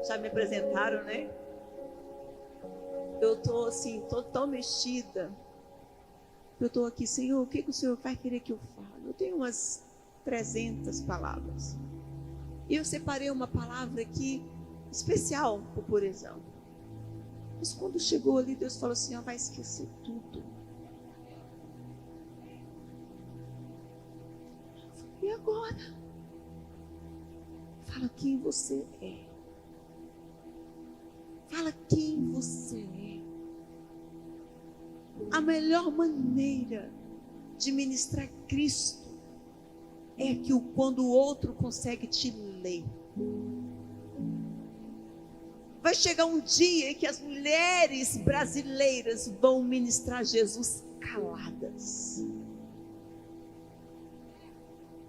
Já me apresentaram, né? Eu estou assim, tô tão mexida. Eu estou aqui, Senhor, o que o Senhor vai querer que eu fale? Eu tenho umas 300 palavras. E eu separei uma palavra aqui, especial para o Porezão. Mas quando chegou ali, Deus falou assim, vai esquecer tudo. E agora? Fala quem você é. Fala quem você é. A melhor maneira de ministrar Cristo é que quando o outro consegue te ler. Vai chegar um dia em que as mulheres brasileiras vão ministrar Jesus caladas.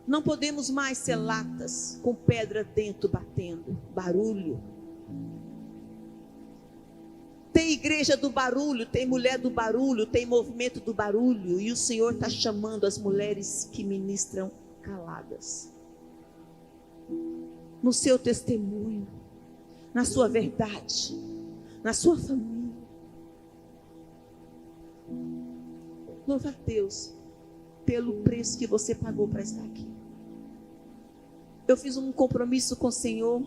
Não podemos mais ser latas com pedra dentro batendo, barulho. Tem igreja do barulho, tem mulher do barulho, tem movimento do barulho. E o Senhor está chamando as mulheres que ministram caladas. No seu testemunho, na sua verdade, na sua família. Louva a Deus pelo preço que você pagou para estar aqui. Eu fiz um compromisso com o Senhor,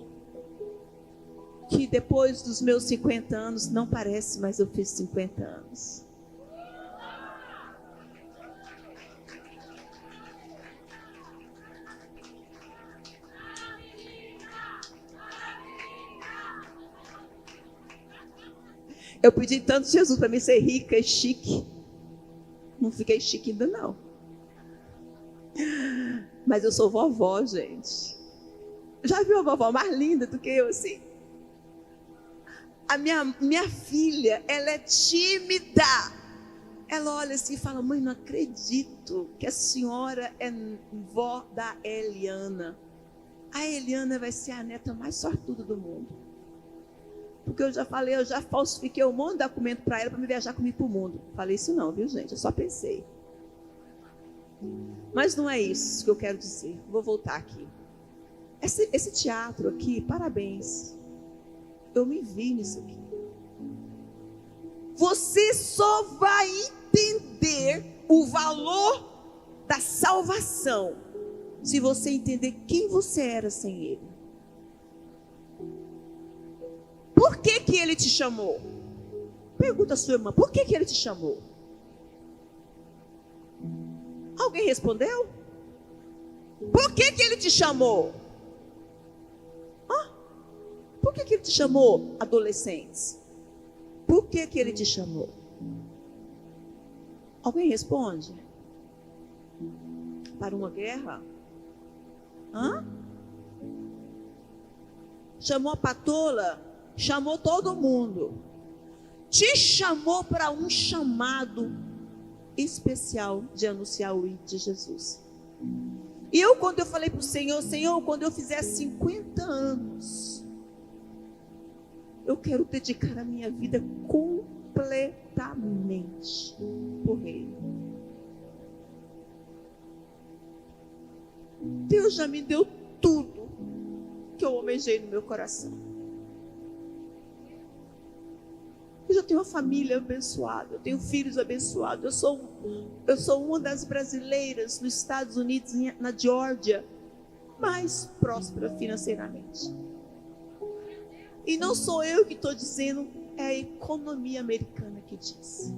que depois dos meus 50 anos, não parece, mas eu fiz 50 anos. Eu pedi tanto Jesus para mim ser rica e chique. Não fiquei chique ainda não. Mas eu sou vovó, gente. Já viu a vovó mais linda do que eu assim? A minha filha, ela é tímida. Ela olha assim e fala, mãe, não acredito que a senhora é vó da Eliana. A Eliana vai ser a neta mais sortuda do mundo. Porque eu já falei, eu já falsifiquei um monte de documento para ela, para me viajar comigo para o mundo. Falei isso não, viu gente? Eu só pensei. Mas não é isso que eu quero dizer. Vou voltar aqui. Esse teatro aqui, parabéns. Eu me vi nisso aqui. Você só vai entender o valor da salvação se você entender quem você era sem Ele. Por que que Ele te chamou? Pergunta a sua irmã, por que que Ele te chamou? Alguém respondeu? Por que que Ele te chamou? Por que que Ele te chamou, adolescentes? Por que que Ele te chamou? Alguém responde? Para uma guerra? Chamou a patola? Chamou todo mundo. Te chamou para um chamado especial de anunciar o ID de Jesus. E quando eu falei para o Senhor, Senhor, quando eu fizer 50 anos, eu quero dedicar a minha vida completamente por Ele. Deus já me deu tudo que eu almejei no meu coração. Eu já tenho uma família abençoada, eu tenho filhos abençoados, eu sou uma das brasileiras nos Estados Unidos, na Geórgia, mais próspera financeiramente. E não sou eu que estou dizendo, é a economia americana que diz.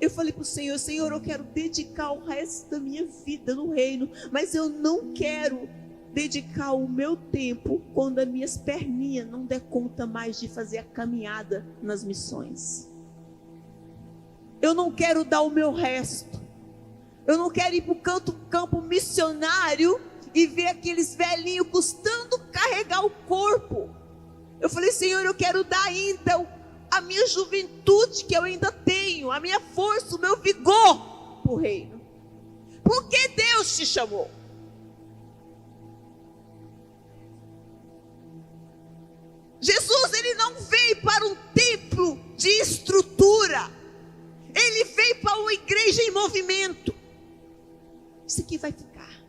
Eu falei para o Senhor, Senhor, eu quero dedicar o resto da minha vida no reino, mas eu não quero dedicar o meu tempo quando as minhas perninhas não der conta mais de fazer a caminhada nas missões. Eu não quero dar o meu resto. Eu não quero ir para o campo missionário e ver aqueles velhinhos custando carregar o corpo. Eu falei, Senhor, eu quero dar ainda a minha juventude que eu ainda tenho, a minha força, o meu vigor para o reino. Por que Deus te chamou? Jesus, ele não veio para um templo de estrutura. Ele veio para uma igreja em movimento. Isso aqui vai ficar.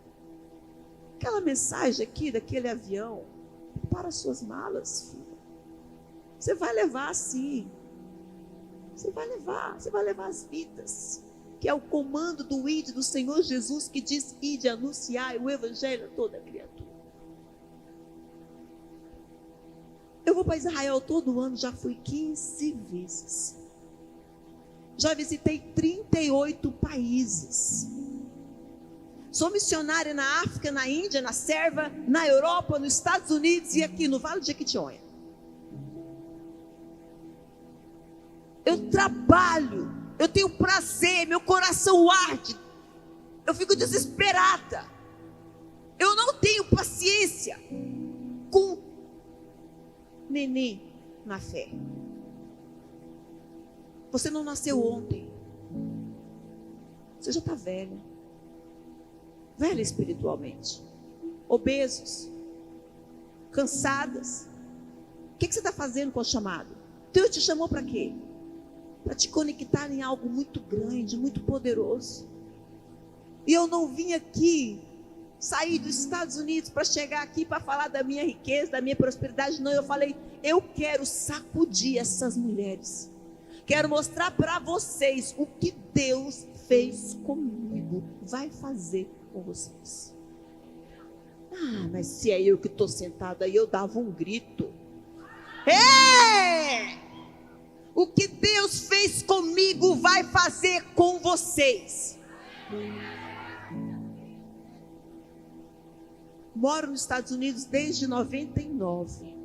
Aquela mensagem aqui daquele avião, Prepara as suas malas, filho. Você vai levar sim. Você vai levar as vidas. Que é o comando do ide do Senhor Jesus, que diz: ide anunciar o evangelho a toda criatura. Eu vou para Israel todo ano, já fui 15 vezes. Já visitei 38 países. Sou missionária na África, na Índia, na Sérvia, na Europa, nos Estados Unidos e aqui no Vale de Jequitinhonha. Eu trabalho, eu tenho prazer, meu coração arde. Eu fico desesperada. Eu não tenho paciência com neném na fé. Você não nasceu ontem. Você já está velha. Velha espiritualmente. Obesos. Cansadas. O que você está fazendo com o chamado? Deus te chamou para quê? Para te conectar em algo muito grande, muito poderoso. E eu não vim aqui sair dos Estados Unidos para chegar aqui para falar da minha riqueza, da minha prosperidade. Não, eu falei, eu quero sacudir essas mulheres. Quero mostrar para vocês o que Deus fez comigo, vai fazer com vocês. Ah, mas se é eu que estou sentada aí, eu dava um grito. O que Deus fez comigo vai fazer com vocês. Moro nos Estados Unidos desde 99.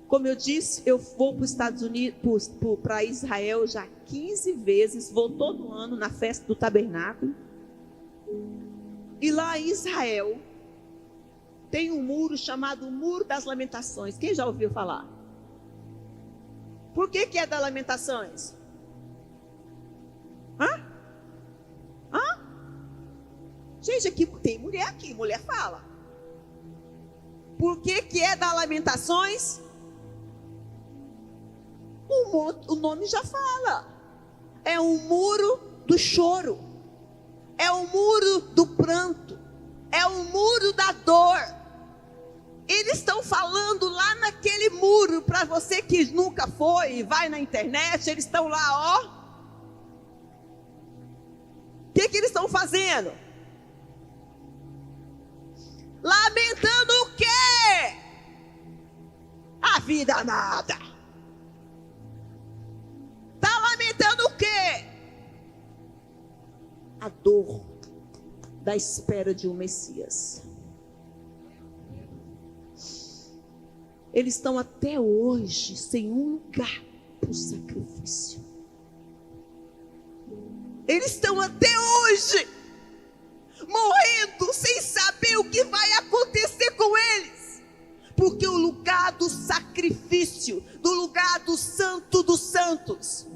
Como eu disse, eu vou para os Estados Unidos, para Israel já 15 vezes. Vou todo ano na festa do tabernáculo. E lá em Israel tem um muro chamado Muro das Lamentações. Quem já ouviu falar? Por que é das Lamentações? Gente, aqui tem mulher aqui, mulher fala. Por que é das Lamentações? O nome já fala. É um muro do choro. É um muro do pranto. É um muro da dor. Eles estão falando lá naquele muro, para você que nunca foi e vai na internet, eles estão lá, ó. O que eles estão fazendo? Lamentando o quê? A vida nada. Está lamentando o quê? A dor da espera de um Messias. Eles estão até hoje sem um lugar para o sacrifício. Eles estão até hoje morrendo sem saber o que vai acontecer com eles. Porque o lugar do sacrifício, do lugar do Santo dos Santos,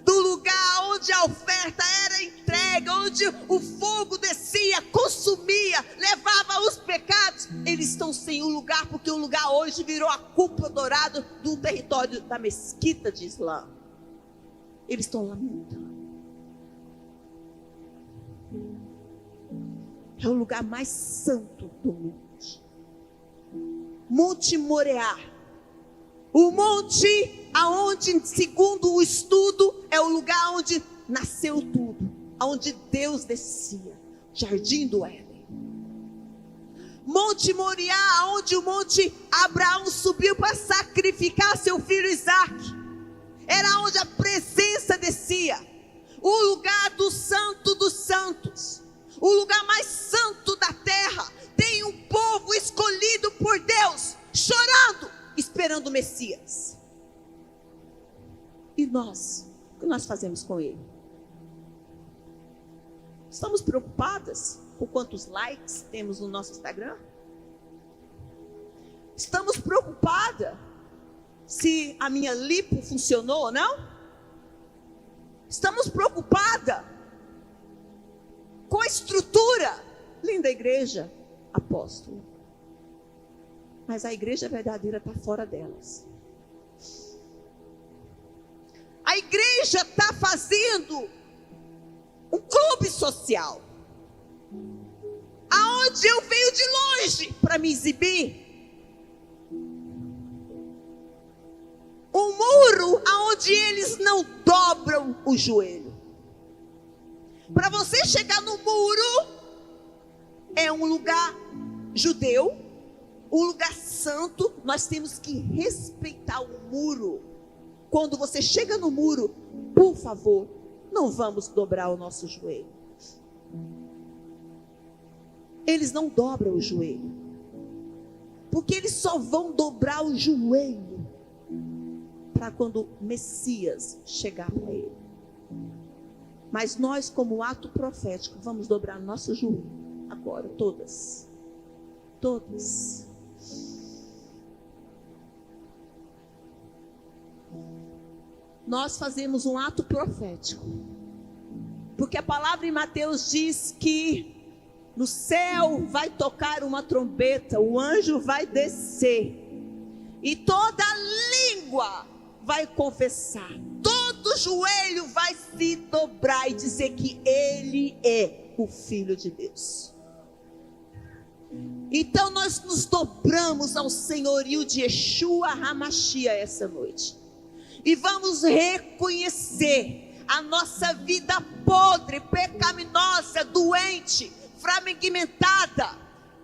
do lugar onde a oferta era entregue, onde o fogo descia, consumia, levava os pecados, eles estão sem um lugar, porque o lugar hoje virou a cúpula dourada do território da mesquita de Islã. Eles estão lamentando. É o lugar mais santo do mundo. Monte Moriá. O monte aonde, segundo o estudo, é o lugar onde nasceu tudo, aonde Deus descia, Jardim do Éden. Monte Moriá, onde o monte Abraão subiu para sacrificar seu filho Isaac, era onde a presença descia. O lugar do Santo dos Santos, o lugar mais santo da terra, tem um povo escolhido por Deus, chorando, esperando o Messias. E nós, o que nós fazemos com ele? Estamos preocupadas com quantos likes temos no nosso Instagram? Estamos preocupadas se a minha lipo funcionou ou não? Estamos preocupadas com a estrutura. Linda igreja, apóstolo. Mas a igreja verdadeira está fora delas. A igreja está fazendo um clube social, aonde eu venho de longe para me exibir. aonde eles não dobram o joelho. Para você chegar no muro, é um lugar judeu, um lugar santo. Nós temos que respeitar o muro. Quando você chega no muro, por favor, não vamos dobrar o nosso joelho. Eles não dobram o joelho, porque eles só vão dobrar o joelho para quando o Messias chegar para ele. Mas nós, como ato profético, vamos dobrar nosso joelho agora, todas. Nós fazemos um ato profético, porque a palavra em Mateus diz que no céu vai tocar uma trombeta, o anjo vai descer, e toda língua vai confessar, todo joelho vai se dobrar e dizer que Ele é o Filho de Deus. Então nós nos dobramos ao senhorio de Yeshua HaMashiach essa noite, e vamos reconhecer a nossa vida podre, pecaminosa, doente, fragmentada,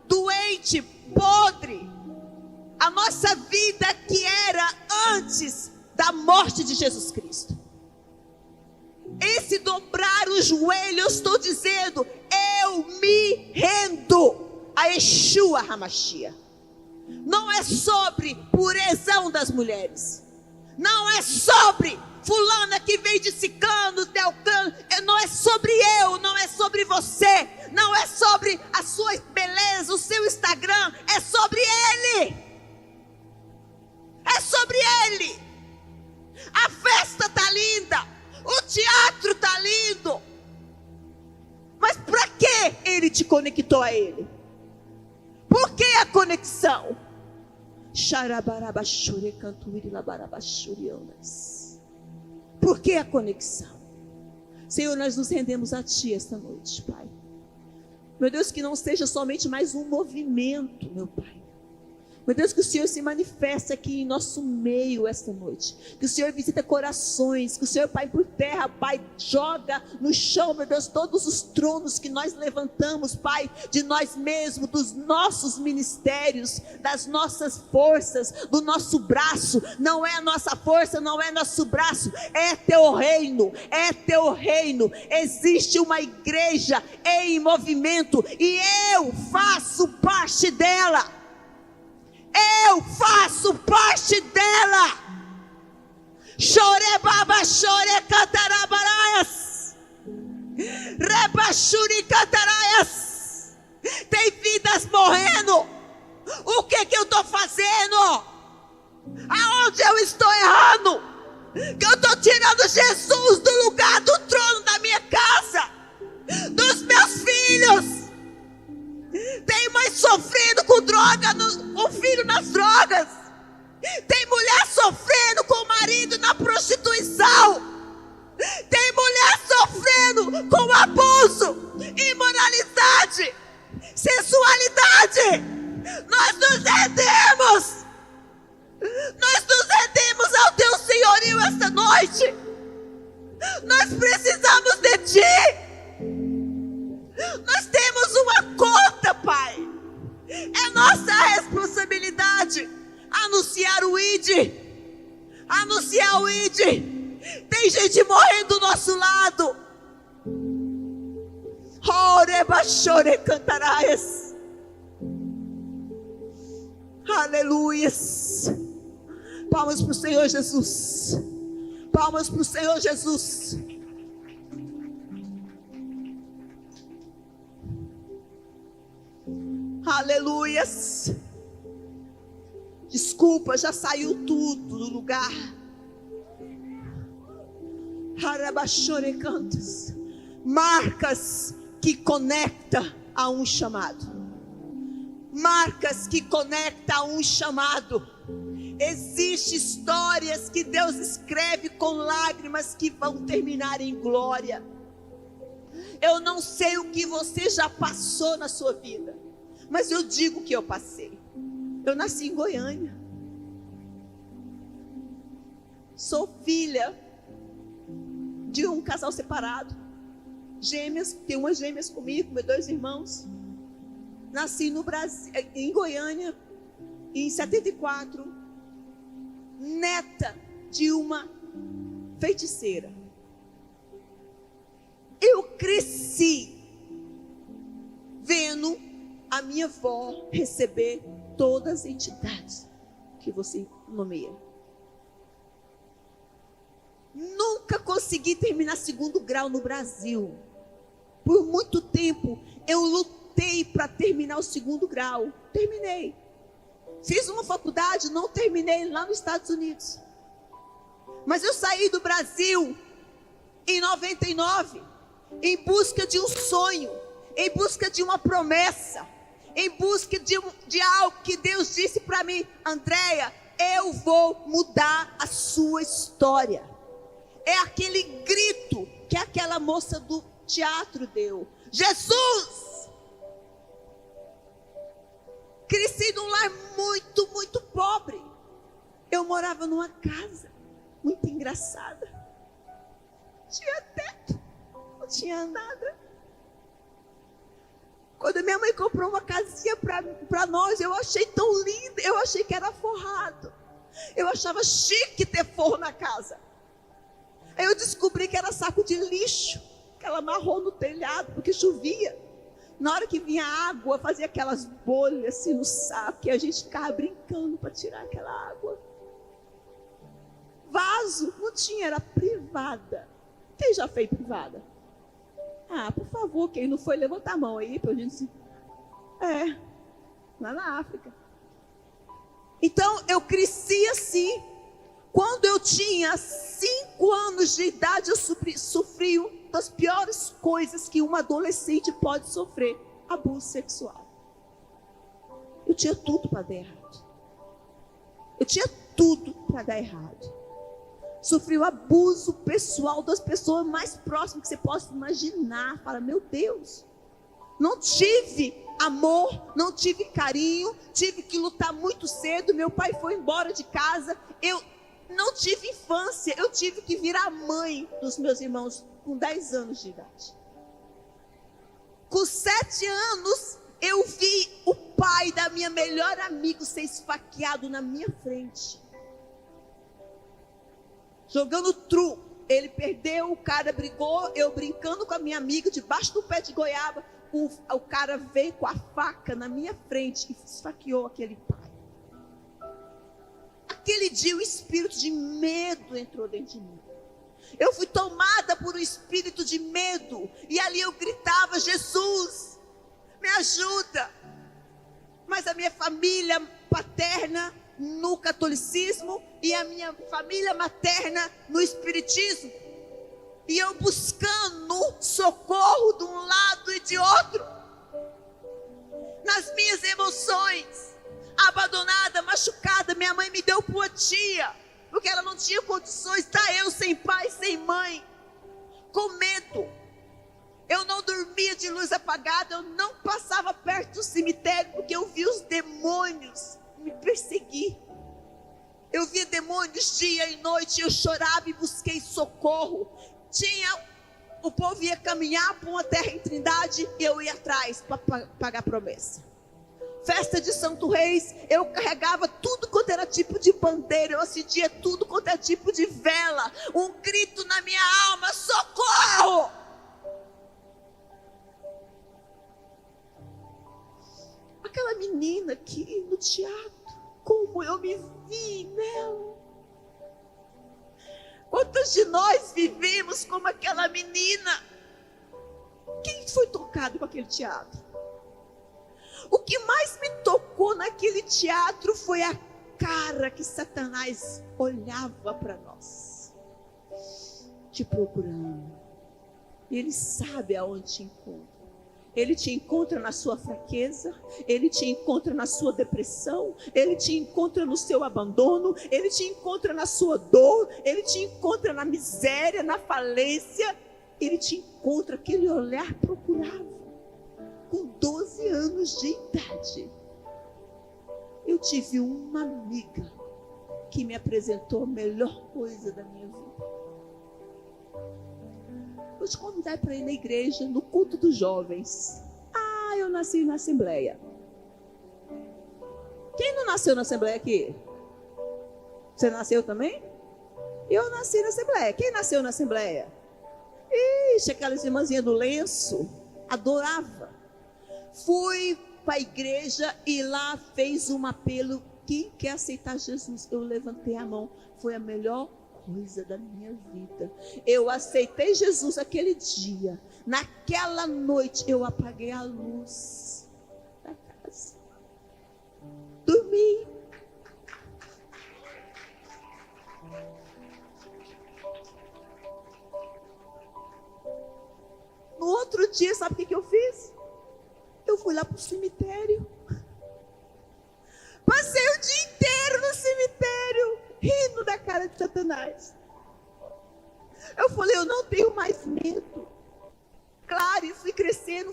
doente, podre, a nossa vida que era antes da morte de Jesus Cristo. Esse dobrar o joelho, eu estou dizendo, eu me rendo a Yeshua HaMashiach. Não é sobre purezão das mulheres, não é sobre fulana que veio de Ciclano, Delcano, não é sobre eu, não é sobre você, não é sobre a sua beleza, o seu Instagram, é sobre Ele. É sobre Ele. A festa está linda, o teatro está lindo, mas para que Ele te conectou a Ele? Por que a conexão? Por que a conexão? Senhor, nós nos rendemos a Ti esta noite, Pai. Meu Deus, que não seja somente mais um movimento, meu Pai. Meu Deus, que o Senhor se manifeste aqui em nosso meio esta noite. Que o Senhor visita corações. Que o Senhor, Pai, por terra, Pai, joga no chão, meu Deus, todos os tronos que nós levantamos, Pai, de nós mesmos, dos nossos ministérios, das nossas forças, do nosso braço. Não é a nossa força, não é nosso braço, é Teu reino, é Teu reino. Existe uma igreja em movimento e eu faço parte dela. Eu faço parte dela. Chore baba, chore catarabaraias. Rebachuri cataraias. Tem vidas morrendo. O que eu estou fazendo? Aonde eu estou errando? Que eu estou tirando Jesus do lugar do trono da minha casa, dos meus filhos. Tem mãe sofrendo com droga, com filho nas drogas. Tem mulher sofrendo com o marido na prostituição. Tem mulher sofrendo com abuso, imoralidade, sensualidade. Nós nos rendemos. Nós nos rendemos ao Teu senhorio esta noite. Nós precisamos de Ti. Nós temos uma conta, Pai. É nossa responsabilidade anunciar o ID. Anunciar o ID. Tem gente morrendo do nosso lado. Orebachore cantaraias. Aleluias. Palmas para o Senhor Jesus. Palmas para o Senhor Jesus. Aleluias. Desculpa, já saiu tudo do lugar. Marcas que conecta a um chamado. Marcas que conecta a um chamado. Existem histórias que Deus escreve com lágrimas que vão terminar em glória. Eu não sei o que você já passou na sua vida, mas eu digo que eu passei. Eu nasci em Goiânia. Sou filha de um casal separado. Gêmeas, tenho umas gêmeas comigo, meus 2 irmãos. Nasci no Brasil, em Goiânia, em 74. Neta de uma feiticeira. Eu cresci vendo a minha avó receber todas as entidades que você nomeia. Nunca consegui terminar 2º grau no Brasil. Por muito tempo eu lutei para terminar o 2º grau. Terminei. Fiz uma faculdade, não terminei lá nos Estados Unidos. Mas eu saí do Brasil em 99, em busca de um sonho, em busca de uma promessa, em busca de algo que Deus disse para mim: Andréia, eu vou mudar a sua história. É aquele grito que aquela moça do teatro deu: Jesus! Cresci num lar muito, muito pobre. Eu morava numa casa muito engraçada. Tinha teto, não tinha nada. Quando minha mãe comprou uma casinha para nós, eu achei tão linda. Eu achei que era forrado. Eu achava chique ter forro na casa. Aí eu descobri que era saco de lixo que ela amarrou no telhado, porque chovia. Na hora que vinha água, fazia aquelas bolhas assim no saco, e a gente ficava brincando para tirar aquela água. Vaso, não tinha, era privada. Quem já fez privada? Ah, por favor, quem não foi, levanta a mão aí, para a gente... lá na África. Então, eu cresci assim. Quando eu tinha 5 anos de idade, eu sofri uma das piores coisas que uma adolescente pode sofrer: abuso sexual. Eu tinha tudo para dar errado. Eu tinha tudo para dar errado. Sofri o abuso pessoal das pessoas mais próximas que você possa imaginar. Fala, meu Deus, não tive amor, não tive carinho, tive que lutar muito cedo. Meu pai foi embora de casa, eu não tive infância, eu tive que virar mãe dos meus irmãos com 10 anos de idade. Com 7 anos, eu vi o pai da minha melhor amiga ser esfaqueado na minha frente. Jogando truco, ele perdeu, o cara brigou, eu brincando com a minha amiga debaixo do pé de goiaba, o cara veio com a faca na minha frente e esfaqueou aquele pai. Aquele dia o espírito de medo entrou dentro de mim. Eu fui tomada por um espírito de medo, e ali eu gritava: Jesus, me ajuda. Mas a minha família paterna no catolicismo e a minha família materna no espiritismo, e eu buscando socorro de um lado e de outro, nas minhas emoções, abandonada, machucada. Minha mãe me deu para uma tia, porque ela não tinha condições. Tá eu sem pai, sem mãe, com medo. Eu não dormia de luz apagada, eu não passava perto do cemitério, porque eu via os demônios me perseguir. Eu via demônios dia e noite, eu chorava e busquei socorro. O povo ia caminhar para uma terra em Trindade, e eu ia atrás para pagar promessa. Festa de Santo Reis, eu carregava tudo quanto era tipo de bandeira, eu acendia tudo quanto era tipo de vela. Um grito na minha alma: socorro! Aquela menina aqui no teatro, como eu me vi nela. Quantos de nós vivemos como aquela menina? Quem foi tocado com aquele teatro? O que mais me tocou naquele teatro foi a cara que Satanás olhava para nós, te procurando. Ele sabe aonde te encontra. Ele te encontra na sua fraqueza, ele te encontra na sua depressão, ele te encontra no seu abandono, ele te encontra na sua dor, ele te encontra na miséria, na falência. Ele te encontra, aquele olhar procurava. Com 12 anos de idade, eu tive uma amiga que me apresentou a melhor coisa da minha vida. Vou te convidar para ir na igreja, no culto dos jovens. Ah, eu nasci na Assembleia. Quem não nasceu na Assembleia aqui? Você nasceu também? Eu nasci na Assembleia. Quem nasceu na Assembleia? Ixi, aquelas irmãzinhas do lenço. Adorava. Fui para a igreja e lá fez um apelo. Quem quer aceitar Jesus? Eu levantei a mão. Foi a melhor coisa da minha vida. Eu aceitei Jesus aquele dia. Naquela noite eu apaguei a luz da casa. Dormi. No outro dia, sabe o que eu fiz? Eu fui lá para o cemitério. Passei o dia inteiro no cemitério, rindo da cara de Satanás. Eu falei, eu não tenho mais medo. Claro, e fui crescendo.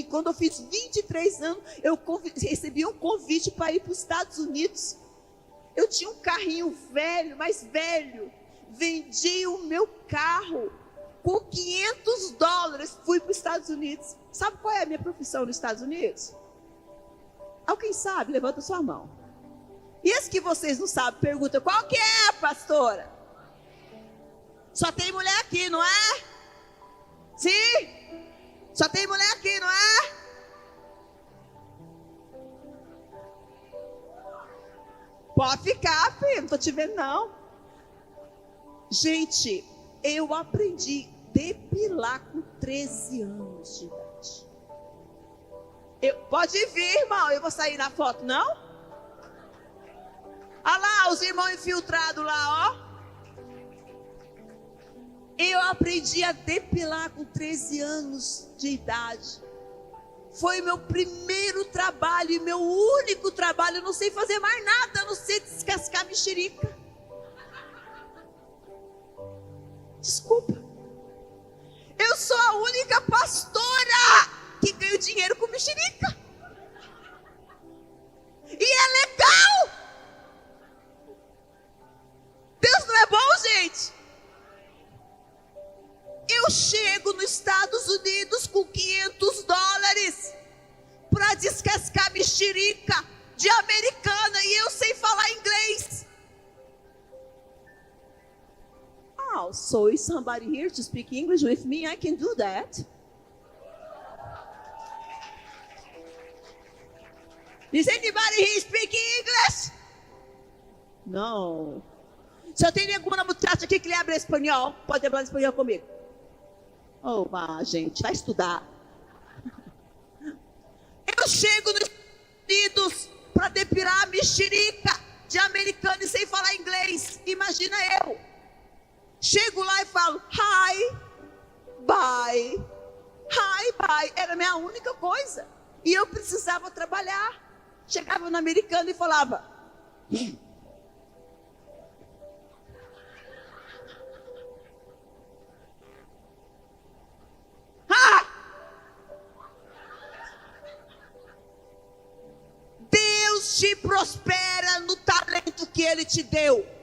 Quando eu fiz 23 anos, eu recebi um convite para ir para os Estados Unidos. Eu tinha um carrinho velho, mais velho. Vendi o meu carro. Com $500, fui para os Estados Unidos. Sabe qual é a minha profissão nos Estados Unidos? Alguém sabe? Levanta sua mão. E esse que vocês não sabem, pergunta, qual que é, pastora? Só tem mulher aqui, não é? Sim? Só tem mulher aqui, não é? Pode ficar, filho, não estou te vendo, não. Gente, eu aprendi a depilar com 13 anos de idade. Pode vir, irmão, eu vou sair na foto, não? Olha lá, os irmãos infiltrados lá, ó. Eu aprendi a depilar com 13 anos de idade. Foi meu primeiro trabalho e meu único trabalho. Eu não sei fazer mais nada, a não sei descascar mexerica. Desculpa. Eu sou a única pastora que ganha dinheiro com mexerica. E é legal. Deus não é bom, gente? Eu chego nos Estados Unidos com $500 para descascar mexerica de americana e eu sei falar inglês. Oh, so is somebody here to speak English with me? I can do that. Is anybody here speaking English? Não. Se eu tenho alguma muchacha aqui que lhe abre espanhol, pode falar espanhol comigo. Oh, gente, vai estudar. Eu chego nos Estados Unidos para depilar a mexerica de americano e sem falar inglês. Imagina eu. Chego lá e falo, hi, bye, hi, bye. Era a minha única coisa. E eu precisava trabalhar. Chegava no americano e falava, ah! Deus te prospera no talento que Ele te deu.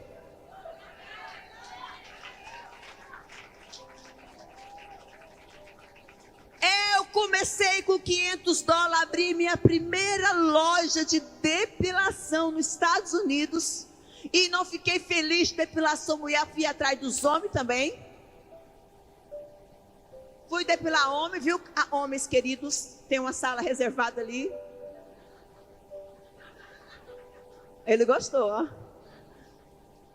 Eu comecei com $500, abri minha primeira loja de depilação nos Estados Unidos. E não fiquei feliz de depilação mulher, fui atrás dos homens também. Fui depilar homem, viu? Homens queridos, tem uma sala reservada ali. Ele gostou, ó.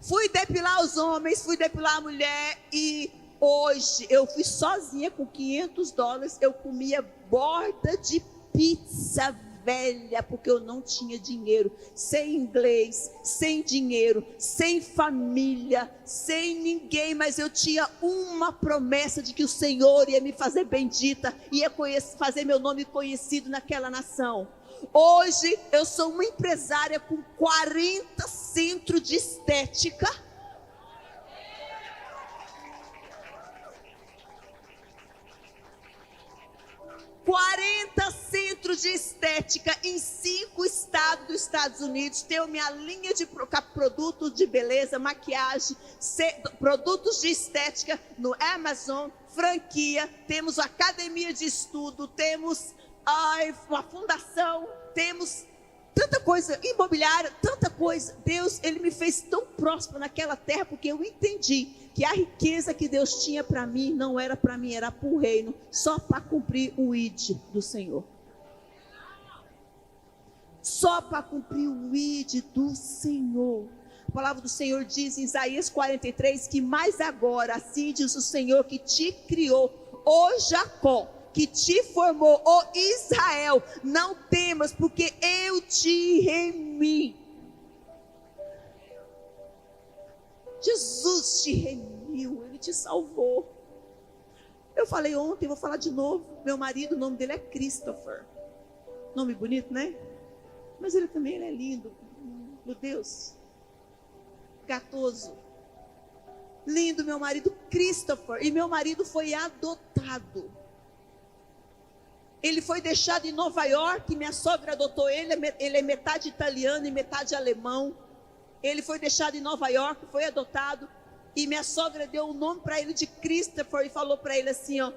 Fui depilar os homens, fui depilar a mulher e hoje eu fui sozinha com $500, eu comia borda de pizza velha, porque eu não tinha dinheiro, sem inglês, sem dinheiro, sem família, sem ninguém, mas eu tinha uma promessa de que o Senhor ia me fazer bendita, ia fazer meu nome conhecido naquela nação. Hoje eu sou uma empresária com 40 centros de estética. centro de estética em 5 estados dos Estados Unidos. Tenho minha linha de produtos de beleza, maquiagem, produtos de estética no Amazon, franquia. Temos academia de estudo, temos uma fundação, temos tanta coisa, imobiliária, tanta coisa. Deus, Ele me fez tão próspero naquela terra, porque eu entendi que a riqueza que Deus tinha para mim, não era para mim, era para o reino, só para cumprir o ID do Senhor. Só para cumprir o ID do Senhor. A palavra do Senhor diz em Isaías 43, que mais agora, assim diz o Senhor que te criou, ó Jacó, que te formou, ó Israel, não temas, porque eu te remi. Jesus te remiu, Ele te salvou. Eu falei ontem, vou falar de novo. Meu marido, o nome dele é Christopher. Nome bonito, né? Mas ele também é lindo. Meu Deus. Gatoso. Lindo, meu marido Christopher. E meu marido foi adotado. Ele foi deixado em Nova York. Minha sogra adotou ele. Ele é metade italiano e metade alemão. Ele foi deixado em Nova York, foi adotado, e minha sogra deu o nome para ele de Christopher, e falou para ele assim, ó: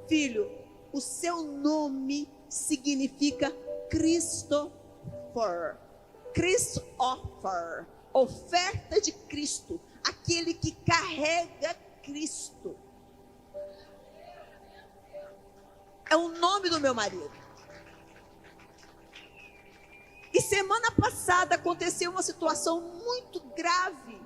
filho, o seu nome significa Christopher, Christopher, oferta de Cristo, aquele que carrega Cristo. É o nome do meu marido. E semana passada aconteceu uma situação muito grave,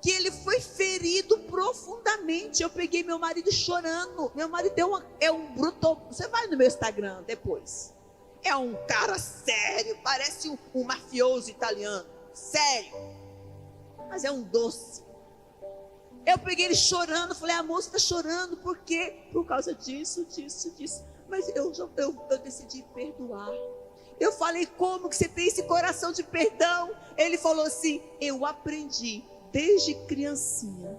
que ele foi ferido profundamente. Eu peguei meu marido chorando. Meu marido é um bruto. Você vai no meu Instagram depois. É um cara sério, parece um mafioso italiano. Sério. Mas é um doce. Eu peguei ele chorando, falei: amor, você está chorando por quê? Por causa disso. Mas eu decidi perdoar. Eu falei: como que você tem esse coração de perdão? Ele falou assim: eu aprendi desde criancinha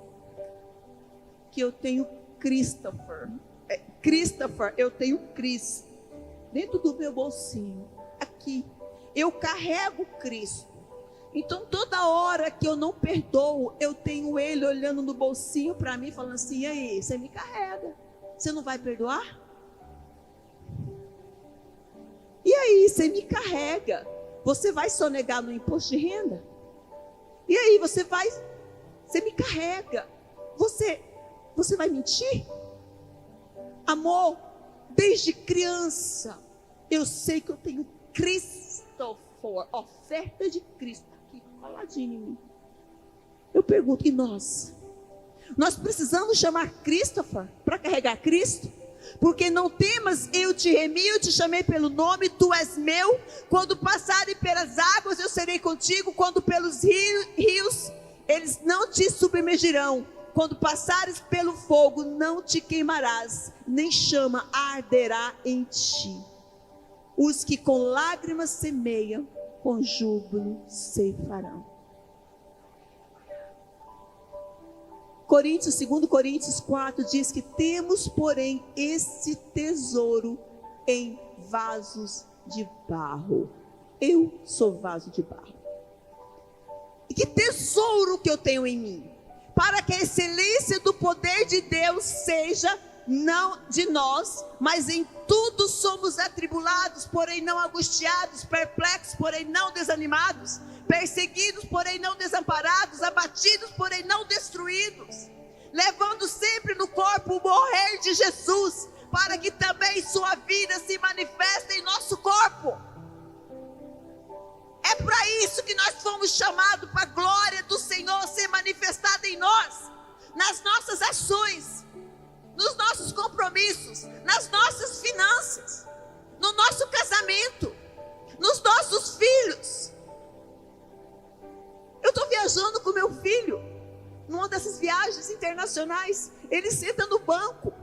que eu tenho Christopher, eu tenho Cristo dentro do meu bolsinho, aqui, eu carrego Cristo. Então toda hora que eu não perdoo, eu tenho Ele olhando no bolsinho para mim, falando assim: e aí, você me carrega, você não vai perdoar? E aí, você me carrega, você vai sonegar no imposto de renda? E aí, você me carrega, você vai mentir? Amor, desde criança, eu sei que eu tenho Christopher, oferta de Cristo, aqui, coladinho em mim. Eu pergunto, e nós? Nós precisamos chamar Christopher para carregar Cristo? Porque não temas, eu te remi, eu te chamei pelo nome, tu és meu. Quando passarem pelas águas, eu serei contigo. Quando pelos rios, eles não te submergirão. Quando passares pelo fogo, não te queimarás, nem chama arderá em ti. Os que com lágrimas semeiam, com júbilo ceifarão. 2 Coríntios 4 diz que temos, porém, esse tesouro em vasos de barro. Eu sou vaso de barro. E que tesouro que eu tenho em mim, para que a excelência do poder de Deus seja não de nós, mas em tudo somos atribulados, porém não angustiados, perplexos, porém não desanimados, perseguidos, porém não desamparados, abatidos, porém não destruídos, levando sempre no corpo o morrer de Jesus, para que também sua vida se manifeste em nosso corpo. É para isso que nós fomos chamados, para a glória do Senhor ser manifestada em nós, nas nossas ações, nos nossos compromissos, nas nossas finanças, no nosso casamento, nos nossos filhos. Eu estou viajando com meu filho, numa dessas viagens internacionais. Ele senta no banco,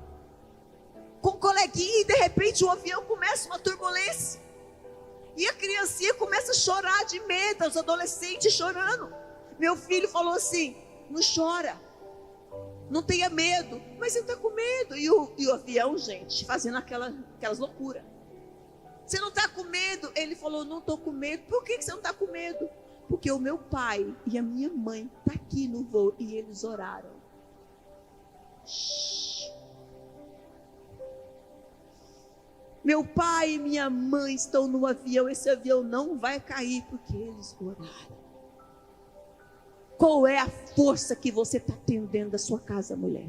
com um coleguinha, e de repente o avião começa uma turbulência. E a criancinha começa a chorar de medo, os adolescentes chorando. Meu filho falou assim: não chora, não tenha medo. Mas ele está com medo. E o avião, gente, fazendo aquelas loucuras. Você não está com medo? Ele falou, não estou com medo. Por que você não está com medo? Porque o meu pai e a minha mãe estão aqui no voo e eles oraram. Meu pai e minha mãe estão no avião. Esse avião não vai cair porque eles oraram. Qual é a força que você está tendo dentro da sua casa, mulher?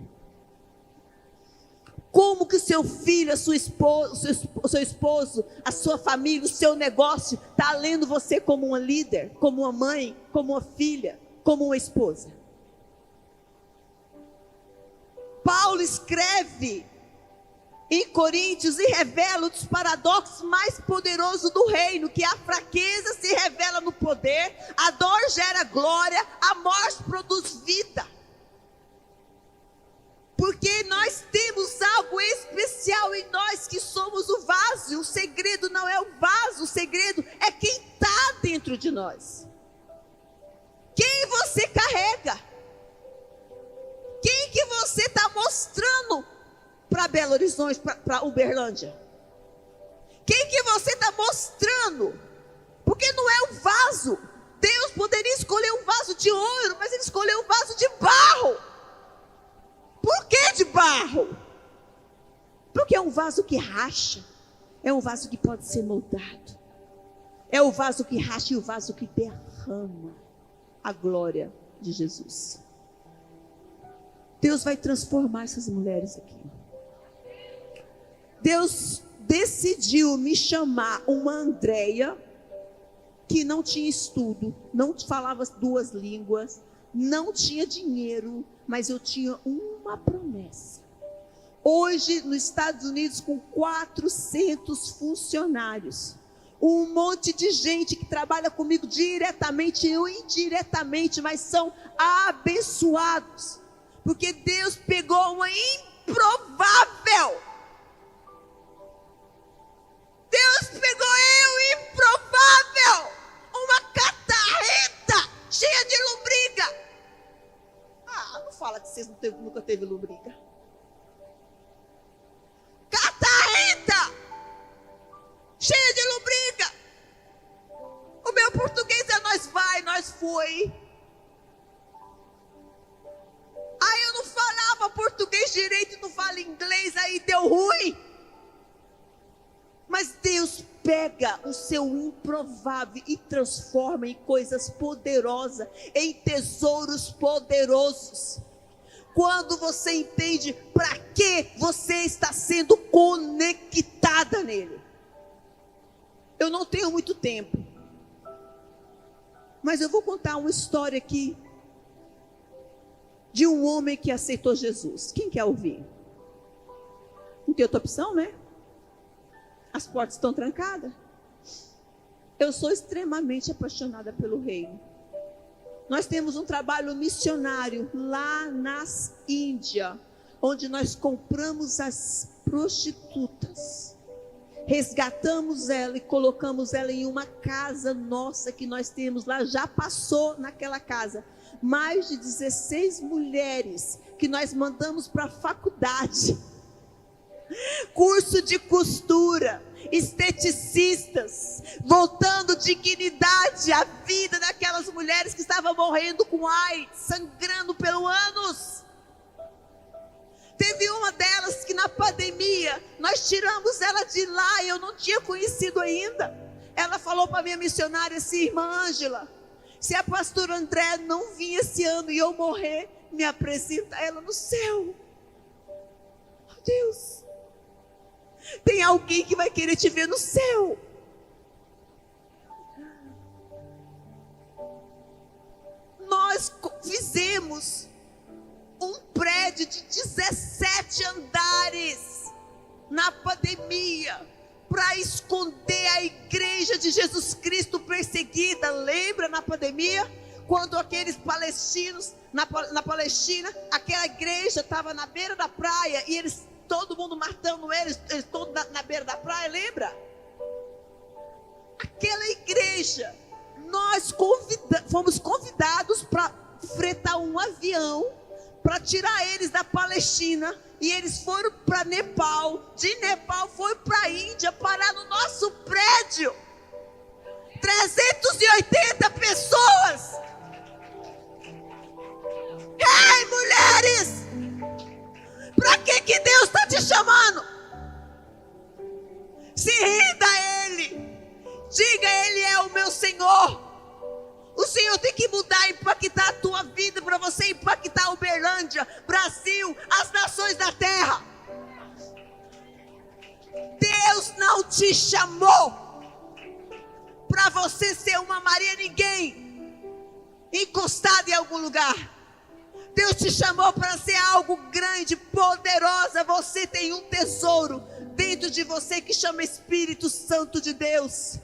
Como que o seu filho, a sua esposa, o seu esposo, a sua família, o seu negócio está lendo você como uma líder, como uma mãe, como uma filha, como uma esposa? Paulo escreve em Coríntios e revela um dos paradoxos mais poderosos do reino, que a fraqueza se revela no poder, a dor gera glória, a morte produz vida. Porque nós temos algo especial em nós, que somos o vaso. O segredo não é o vaso, o segredo é quem está dentro de nós. Quem você carrega? Quem que você está mostrando para Belo Horizonte, para Uberlândia? Quem que você está mostrando? Porque não é o vaso. Deus poderia escolher um vaso de ouro, mas Ele escolheu um vaso de barro. Por que de barro? Porque é um vaso que racha. É um vaso que pode ser moldado. É o vaso que racha e o vaso que derrama a glória de Jesus. Deus vai transformar essas mulheres aqui. Deus decidiu me chamar uma Andréia que não tinha estudo, não falava 2 línguas, não tinha dinheiro, mas eu tinha uma promessa. Hoje, nos Estados Unidos, com 400 funcionários, um monte de gente que trabalha comigo diretamente ou indiretamente, mas são abençoados, porque Deus pegou uma improvável. Deus pegou eu, improvável, uma catarreta cheia de lombriga. Não fala que vocês nunca teve lombriga. Catarreta cheia de lombriga. O meu português é nós vai, nós foi. Aí eu não falava português direito, não falo inglês, aí deu ruim. Mas Deus pega o seu improvável e transforma em coisas poderosas, em tesouros poderosos. Quando você entende para que você está sendo conectada nele. Eu não tenho muito tempo, mas eu vou contar uma história aqui de um homem que aceitou Jesus. Quem quer ouvir? Não tem outra opção, né? As portas estão trancadas. Eu sou extremamente apaixonada pelo reino. Nós temos um trabalho missionário lá nas Índia, onde nós compramos as prostitutas, resgatamos ela e colocamos ela em uma casa nossa que nós temos lá. Já passou naquela casa mais de 16 mulheres que nós mandamos para a faculdade, curso de costura, esteticistas, voltando dignidade à vida daquelas mulheres que estavam morrendo com AIDS, sangrando pelo ânus. Teve uma delas que na pandemia, nós tiramos ela de lá, eu não tinha conhecido ainda. Ela falou para a minha missionária assim: irmã Ângela, se a pastora André não vir esse ano e eu morrer, me apresenta ela no céu. Oh Deus, tem alguém que vai querer te ver no céu. Nós fizemos um prédio de 17 andares na pandemia para esconder a igreja de Jesus Cristo perseguida. Lembra na pandemia? Quando aqueles palestinos, na Palestina, aquela igreja estava na beira da praia e eles, todo mundo matando eles todos na beira da praia, lembra? Aquela igreja, nós fomos convidados para fretar um avião para tirar eles da Palestina E eles foram para Nepal. De Nepal foi para a Índia, parar no nosso prédio. 380 pessoas. Ei, mulheres! Para que Deus está te chamando? Se renda a Ele. Diga, Ele é o meu Senhor. O Senhor tem que mudar, impactar a tua vida, para você impactar Uberlândia, Brasil, as nações da terra. Deus não te chamou para você ser uma Maria ninguém, encostada em algum lugar. Deus te chamou para ser algo grande, poderosa. Você tem um tesouro dentro de você que chama Espírito Santo de Deus.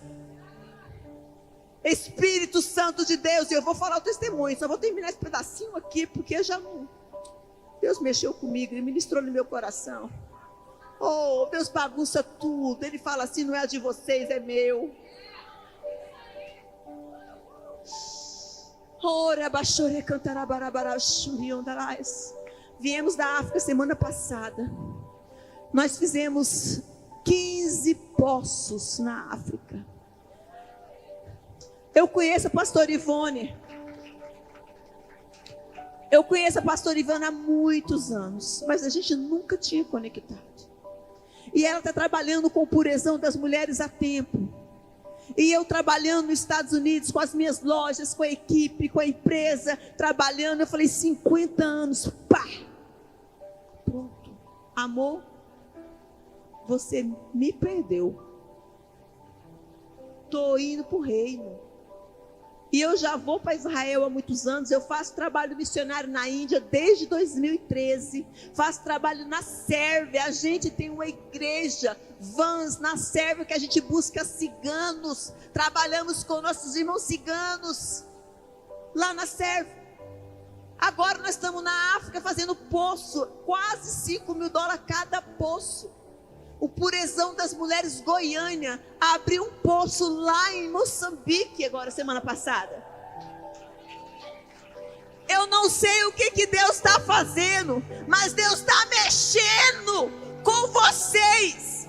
Espírito Santo de Deus. E eu vou falar o testemunho, só vou terminar esse pedacinho aqui, porque já não... Deus mexeu comigo, Ele ministrou no meu coração. Oh, Deus bagunça tudo. Ele fala assim, não é de vocês, é meu. Viemos da África semana passada. Nós fizemos 15 poços na África. Eu conheço a pastora Ivone. Eu conheço a pastora Ivone há muitos anos, mas a gente nunca tinha conectado. E ela está trabalhando com purezão das mulheres há tempo. E eu trabalhando nos Estados Unidos, com as minhas lojas, com a equipe, com a empresa, trabalhando. Eu falei, 50 anos, pá! Pronto. Amor, você me perdeu. Estou indo para o reino. E eu já vou para Israel há muitos anos. Eu faço trabalho missionário na Índia desde 2013. Faço trabalho na Sérvia. A gente tem uma igreja, Vans, na Sérvia, que a gente busca ciganos. Trabalhamos com nossos irmãos ciganos lá na Sérvia. Agora nós estamos na África fazendo poço. Quase $5.000 cada poço. O Purezão das Mulheres Goiânia abriu um poço lá em Moçambique agora, semana passada. Eu não sei o que Deus está fazendo, mas Deus está mexendo com vocês.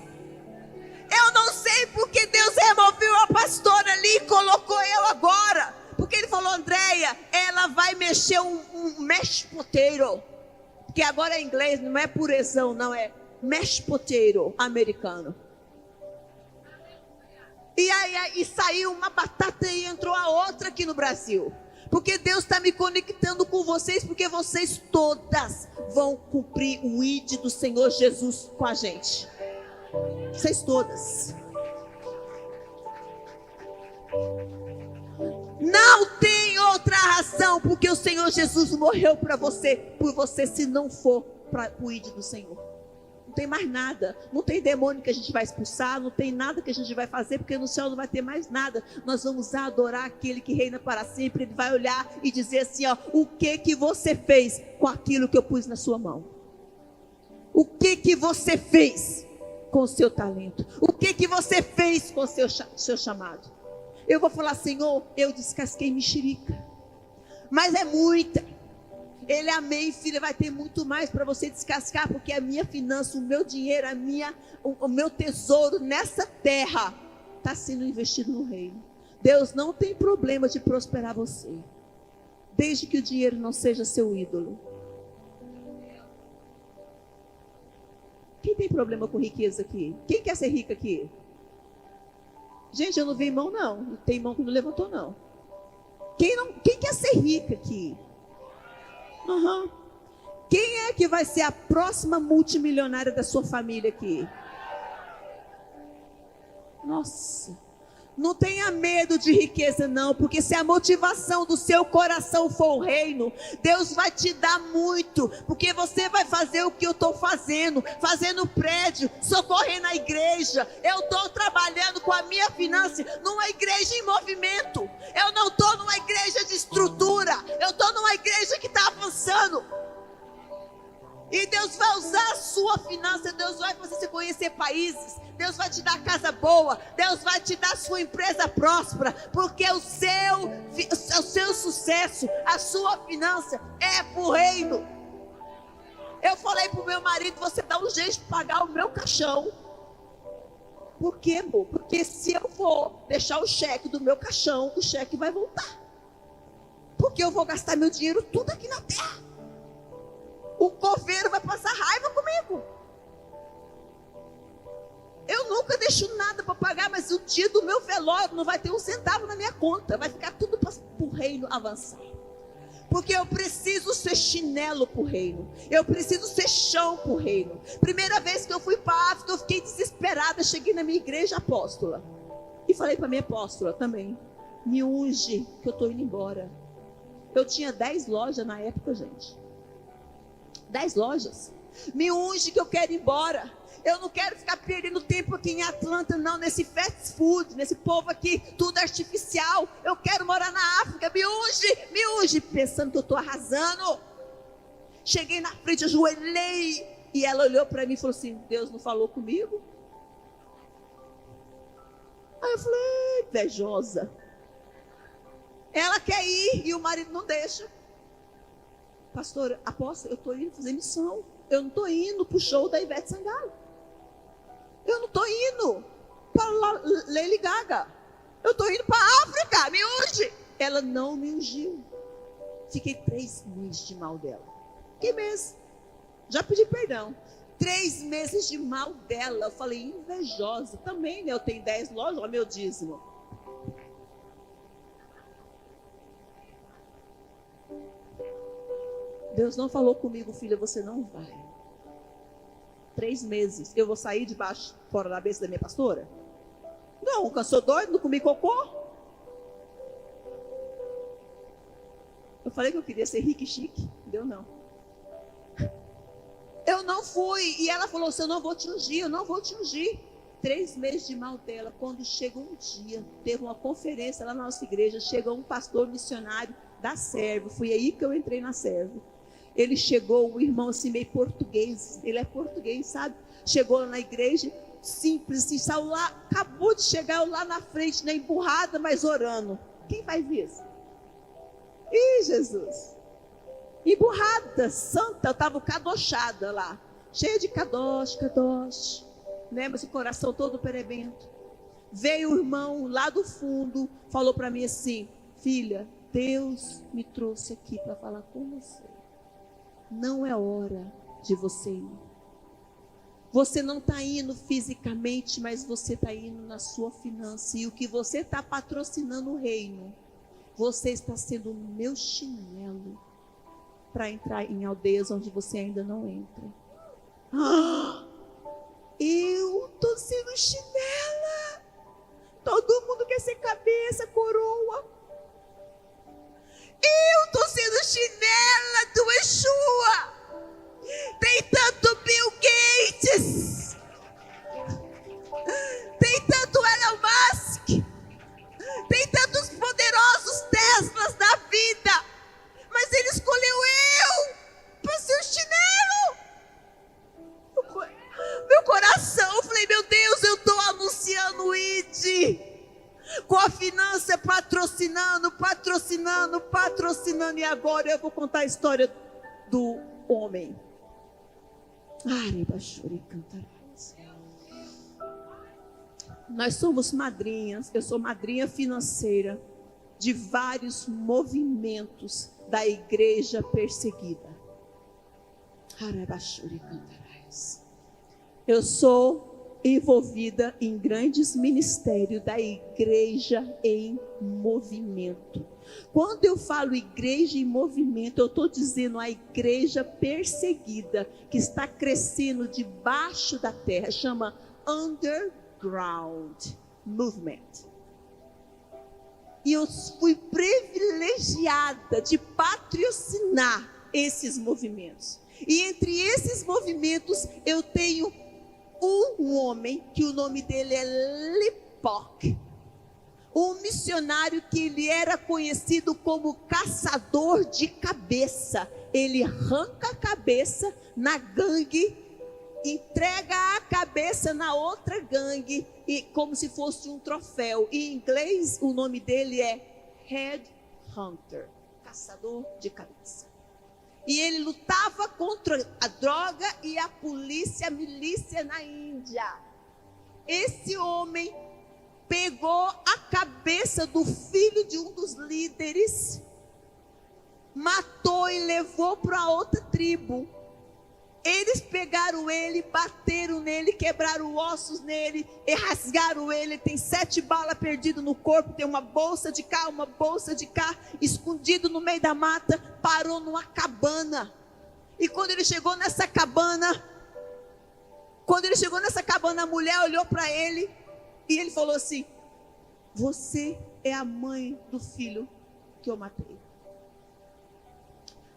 Eu não sei porque Deus removeu a pastora ali e colocou eu agora. Porque Ele falou, Andréia, ela vai mexer um mashed potato. Porque agora é inglês, não é purezão, não é mashed potato americano. E saiu uma batata e entrou a outra aqui no Brasil. Porque Deus está me conectando com vocês, porque vocês todas vão cumprir o ID do Senhor Jesus com a gente. Vocês todas. Não tem outra razão porque o Senhor Jesus morreu para você, por você, se não for para o ID do Senhor. Não tem mais nada, não tem demônio que a gente vai expulsar, não tem nada que a gente vai fazer, porque no céu não vai ter mais nada. Nós vamos adorar aquele que reina para sempre. Ele vai olhar e dizer assim, ó, o que você fez com aquilo que eu pus na sua mão? O que você fez com o seu talento? O que você fez com o seu chamado? Eu vou falar, Senhor, eu descasquei mexerica, mas é muita. Ele, amém, filha, vai ter muito mais para você descascar, porque a minha finança, o meu dinheiro, o meu tesouro nessa terra está sendo investido no reino. Deus não tem problema de prosperar você, desde que o dinheiro não seja seu ídolo. Quem tem problema com riqueza aqui? Quem quer ser rico aqui? Gente, eu não vi mão não, não tem mão que não levantou não. Quem quer ser rica aqui? Uhum. Quem é que vai ser a próxima multimilionária da sua família aqui? Nossa, não tenha medo de riqueza não, porque se a motivação do seu coração for o reino, Deus vai te dar muito, porque você vai fazer o que eu estou fazendo prédio, socorrendo a igreja. Eu estou trabalhando com a minha finança numa igreja em movimento. Eu não estou numa igreja de estrutura, eu estou numa igreja que está avançando. E Deus vai usar a sua finança, Deus vai fazer você conhecer países, Deus vai te dar casa boa, Deus vai te dar sua empresa próspera, porque o seu sucesso, a sua finança é para o reino. Eu falei pro meu marido, você dá um jeito de pagar o meu caixão. Por quê, amor? Porque se eu for deixar o cheque do meu caixão, o cheque vai voltar. Porque eu vou gastar meu dinheiro tudo aqui na terra. O coveiro vai passar raiva comigo. Eu nunca deixo nada para pagar, mas o dia do meu velório não vai ter um centavo na minha conta. Vai ficar tudo para o reino avançar. Porque eu preciso ser chinelo para o reino. Eu preciso ser chão para o reino. Primeira vez que eu fui para a África, eu fiquei desesperada. Cheguei na minha igreja apóstola. E falei para minha apóstola também. Me unge, que eu estou indo embora. Eu tinha 10 lojas na época, gente. 10 lojas. Me unge que eu quero ir embora. Eu não quero ficar perdendo tempo aqui em Atlanta, não, nesse fast food, nesse povo aqui, tudo artificial. Eu quero morar na África, me unge, pensando que eu estou arrasando. Cheguei na frente, ajoelhei, e ela olhou para mim e falou assim, Deus não falou comigo? Aí eu falei, invejosa. Ela quer ir e o marido não deixa. Pastora, apóstolo, eu estou indo fazer missão. Eu não estou indo para o show da Ivete Sangalo. Eu não estou indo para Lady Gaga. Eu estou indo para a África, me unge. Ela não me ungiu. Fiquei 3 meses de mal dela. Que mês? Já pedi perdão. 3 meses de mal dela. Eu falei, invejosa. Também, né? Eu tenho 10 lojas, olha meu dízimo. Deus não falou comigo, filha, você não vai. 3 meses, eu vou sair debaixo, fora da cabeça da minha pastora? Não, eu sou doido, não comi cocô. Eu falei que eu queria ser rica e chique, deu não. Eu não fui, e ela falou assim, eu não vou te ungir. 3 meses de mal dela, quando chega um dia, teve uma conferência lá na nossa igreja, chega um pastor missionário da Servo, fui aí que eu entrei na Servo. Ele chegou, um irmão assim meio português, ele é português, sabe? Chegou lá na igreja, simples, assim, saiu lá, acabou de chegar lá na frente, na emburrada, mas orando. Quem faz isso? Ih, Jesus! Emburrada, santa, eu estava cadochada lá, cheia de kadosh, né? Mas o coração todo perebento. Veio o irmão lá do fundo, falou para mim assim, filha, Deus me trouxe aqui para falar com você. Não é hora de você ir. Você não está indo fisicamente, mas você está indo na sua finança. E o que você está patrocinando o reino, você está sendo o meu chinelo para entrar em aldeias onde você ainda não entra. Eu estou sendo chinela. Todo mundo quer ser cabeça, coroa. Eu estou sendo chinela do Yeshua. Tem tanto Bill Gates. Tem tanto Elon Musk. Tem tantos poderosos Teslas na vida. Mas ele escolheu eu para ser o chinelo. Meu coração, eu falei, meu Deus, eu estou anunciando o ID. Com a finança patrocinando. E agora eu vou contar a história do homem. Nós somos madrinhas, eu sou madrinha financeira de vários movimentos da igreja perseguida. Eu sou envolvida em grandes ministérios da igreja em movimento. Quando eu falo igreja em movimento, eu estou dizendo a igreja perseguida, que está crescendo debaixo da terra, chama Underground Movement. E eu fui privilegiada de patrocinar esses movimentos. E entre esses movimentos, eu tenho um homem, que o nome dele é Lipok, um missionário que ele era conhecido como caçador de cabeça. Ele arranca a cabeça na gangue, entrega a cabeça na outra gangue, e como se fosse um troféu. Em inglês, o nome dele é Head Hunter, caçador de cabeça. E ele lutava contra a droga e a milícia na Índia. Esse homem pegou a cabeça do filho de um dos líderes, matou e levou para outra tribo. Eles pegaram ele, bateram nele, quebraram ossos nele, e rasgaram ele. Tem 7 balas perdidas no corpo, tem uma bolsa de cá, escondido no meio da mata. Parou numa cabana. E quando ele chegou nessa cabana, a mulher olhou para ele e ele falou assim: você é a mãe do filho que eu matei.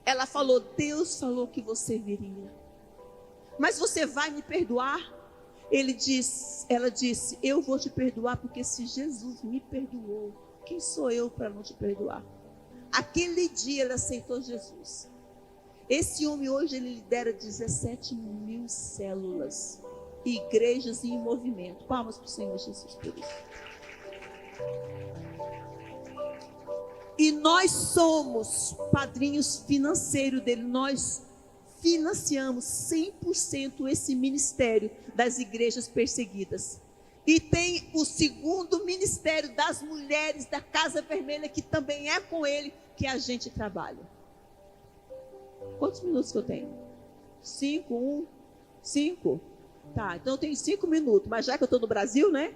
Ela falou: Deus falou que você viria, mas você vai me perdoar? Ela disse: eu vou te perdoar, porque se Jesus me perdoou, quem sou eu para não te perdoar? Aquele dia ela aceitou Jesus. Esse homem hoje ele lidera 17.000 células, igrejas em movimento. Palmas para o Senhor Jesus por isso. E nós somos padrinhos financeiros dele. Nós financiamos 100% esse ministério das igrejas perseguidas. E tem o segundo ministério das mulheres da Casa Vermelha, que também é com ele que a gente trabalha. Quantos minutos que eu tenho? 5? Tá, então eu tenho 5 minutos. Mas já que eu estou no Brasil, né?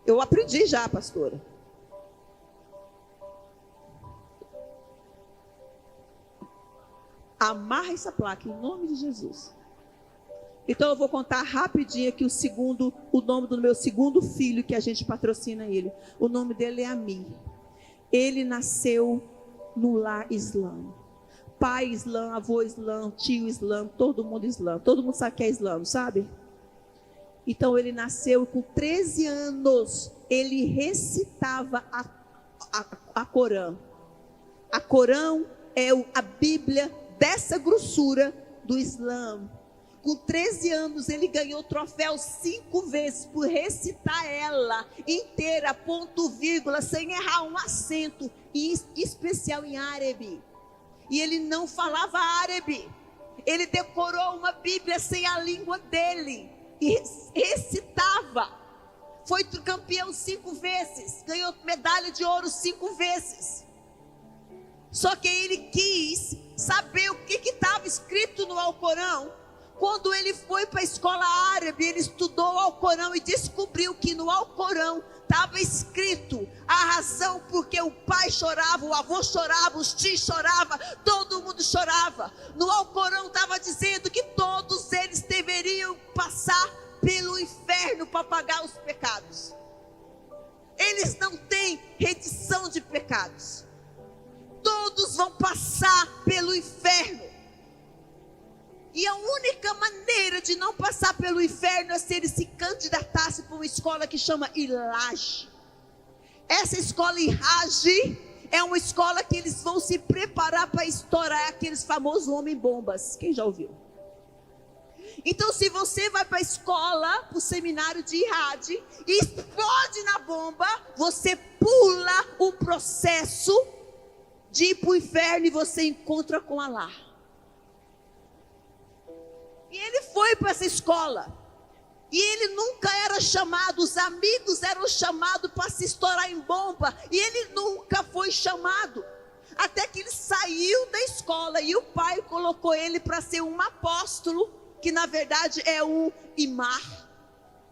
Eu aprendi já, pastora. Amarra essa placa em nome de Jesus. Então eu vou contar rapidinho aqui o nome do meu segundo filho, que a gente patrocina ele. O nome dele é Amir. Ele nasceu no lar islã. Pai islã, avô islã, tio islã, todo mundo islã. Todo mundo sabe que é islã, sabe? Então ele nasceu com 13 anos. Ele recitava a Corã. A Corã é a Bíblia dessa grossura do Islã. Com 13 anos ele ganhou troféu 5 vezes por recitar ela inteira, ponto, vírgula, sem errar um acento, em especial em árabe. E ele não falava árabe. Ele decorou uma Bíblia sem a língua dele e recitava. Foi campeão 5 vezes, ganhou medalha de ouro 5 vezes. Só que ele quis saber o que estava escrito no Alcorão. Quando ele foi para a escola árabe, ele estudou o Alcorão e descobriu que no Alcorão estava escrito a razão porque o pai chorava, o avô chorava, os tios choravam, todo mundo chorava. No Alcorão estava dizendo que todos eles deveriam passar pelo inferno para pagar os pecados. Eles não têm redição de pecados. Todos vão passar pelo inferno. E a única maneira de não passar pelo inferno é se ele se candidatasse para uma escola que chama Ilaj. Essa escola Ilaj é uma escola que eles vão se preparar para estourar aqueles famosos homem-bombas. Quem já ouviu? Então, se você vai para a escola, para o seminário de Irad, e explode na bomba, você pula o processo de ir para o inferno e você encontra com Allah. E ele foi para essa escola. E ele nunca era chamado, os amigos eram chamados para se estourar em bomba. E ele nunca foi chamado. Até que ele saiu da escola e o pai colocou ele para ser um apóstolo, que na verdade é um imar.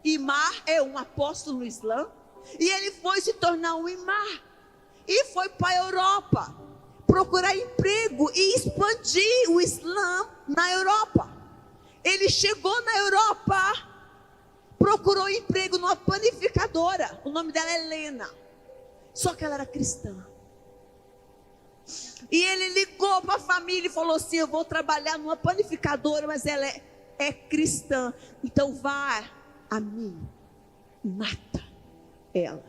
Imar é um apóstolo no Islã. E ele foi se tornar um imar. E foi para a Europa procurar emprego e expandir o Islã na Europa. Ele chegou na Europa, procurou emprego numa panificadora. O nome dela é Helena. Só que ela era cristã. E ele ligou para a família e falou assim: eu vou trabalhar numa panificadora, mas ela é cristã. Então vá a mim, mata ela.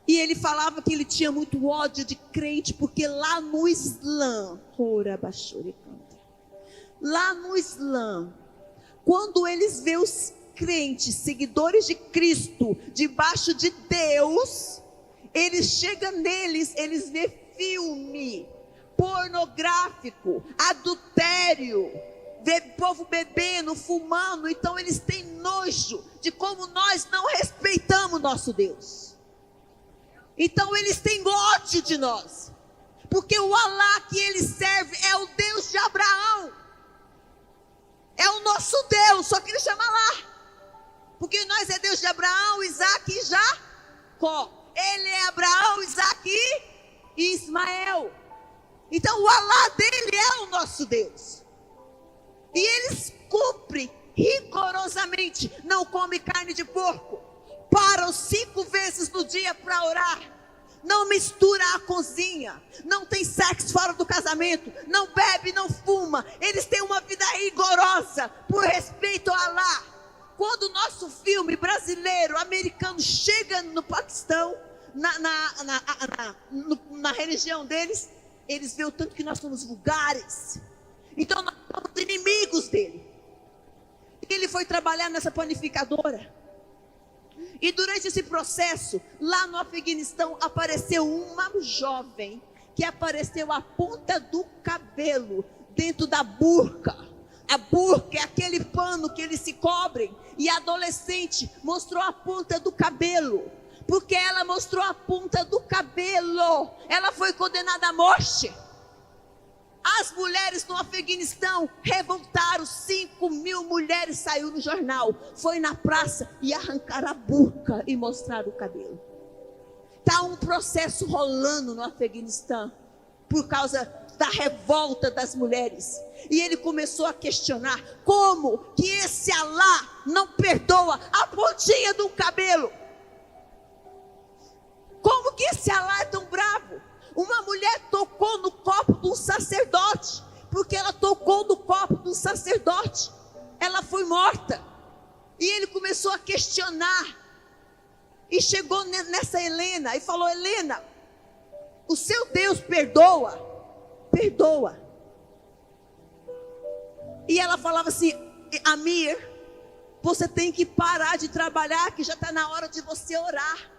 E ele falava que ele tinha muito ódio de crente, porque lá no Islã, lá no Islã, quando eles veem os crentes, seguidores de Cristo, debaixo de Deus, eles chegam neles, eles vê filme, pornográfico, adultério, povo bebendo, fumando. Então eles têm nojo de como nós não respeitamos nosso Deus. Então eles têm ódio de nós, porque o Alá que eles servem é o Deus de Abraão, é o nosso Deus, só que ele chama Alá, porque nós é Deus de Abraão, Isaac e Jacó. Ele é Abraão, Isaac e Ismael. Então o Alá dele é o nosso Deus. E eles cumprem rigorosamente. Não come carne de porco. Param 5 vezes no dia para orar. Não mistura a cozinha. Não tem sexo fora do casamento. Não bebe, não fuma. Eles têm uma vida rigorosa por respeito ao Alá. Quando o nosso filme brasileiro, americano, chega no Paquistão, na religião deles, eles veem o tanto que nós somos vulgares. Então nós somos inimigos dele. Ele foi trabalhar nessa panificadora. E durante esse processo, lá no Afeganistão, apareceu uma jovem que apareceu a ponta do cabelo dentro da burca. A burca é aquele pano que eles se cobrem. E a adolescente mostrou a ponta do cabelo. Porque ela mostrou a ponta do cabelo, ela foi condenada à morte. As mulheres no Afeganistão revoltaram. 5.000 mulheres saiu no jornal. Foi na praça e arrancaram a burca e mostraram o cabelo. Está um processo rolando no Afeganistão por causa da revolta das mulheres. E ele começou a questionar como que esse Alá não perdoa a pontinha do cabelo. Como que esse Alá é tão bravo? Uma mulher tocou no copo de um sacerdote. Porque ela tocou no copo de um sacerdote, ela foi morta. E ele começou a questionar. E chegou nessa Helena e falou: Helena, o seu Deus perdoa? Perdoa. E ela falava assim: Amir, você tem que parar de trabalhar, que já está na hora de você orar.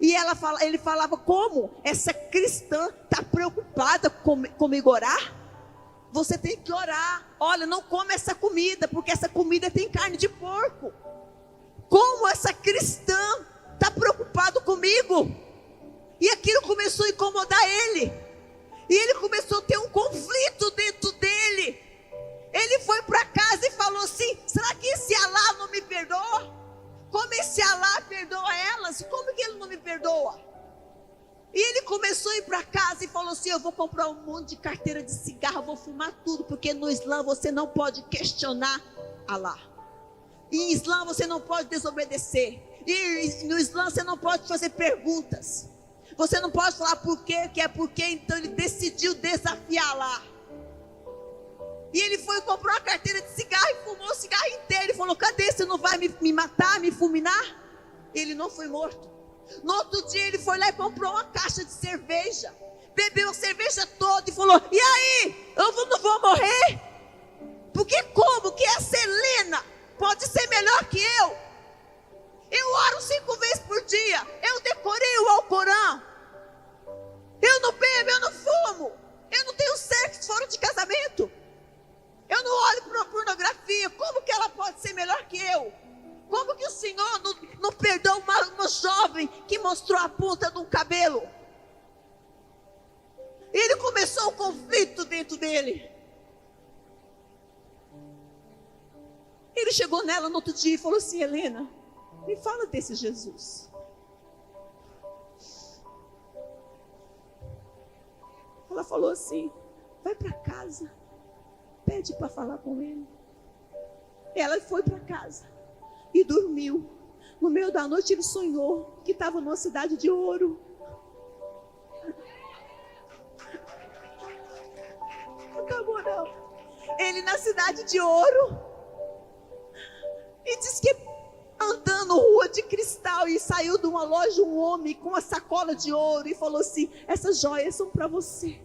E ele falava: como? Essa cristã está preocupada comigo orar? Você tem que orar. Olha, não come essa comida, porque essa comida tem carne de porco. Como essa cristã está preocupado comigo? E aquilo começou a incomodar ele. E ele começou a ter um conflito dentro dele. Ele foi para casa e falou assim: será que esse Alá não me perdoa? Como esse Alá perdoa elas? Como que ele não me perdoa? E ele começou a ir para casa e falou assim: eu vou comprar um monte de carteira de cigarro, vou fumar tudo, porque no Islã você não pode questionar Alá. Em Islã você não pode desobedecer. E no Islã você não pode fazer perguntas. Você não pode falar por quê, que é porque. Então ele decidiu desafiar Alá. E ele foi e comprou a carteira de cigarro e fumou o cigarro inteiro. Ele falou: cadê? Você não vai me matar, me fulminar? Ele não foi morto. No outro dia ele foi lá e comprou uma caixa de cerveja. Bebeu a cerveja toda e falou: e aí? Eu não vou morrer? Porque como que essa Helena pode ser melhor que eu? Eu oro 5 vezes por dia. Eu decorei o Alcorão. Eu não bebo, eu não fumo. Eu não tenho sexo fora de casamento. Eu não olho para pornografia. Como que ela pode ser melhor que eu? Como que o Senhor não perdoa uma jovem que mostrou a ponta de um cabelo? Ele começou um conflito dentro dele. Ele chegou nela no outro dia e falou assim: Helena, me fala desse Jesus. Ela falou assim: vai para casa, pede para falar com ele. Ela foi para casa e dormiu. No meio da noite ele sonhou que estava numa cidade de ouro. Não acabou não. Ele na cidade de ouro. E diz que andando rua de cristal, e saiu de uma loja um homem com uma sacola de ouro e falou assim: essas joias são para você.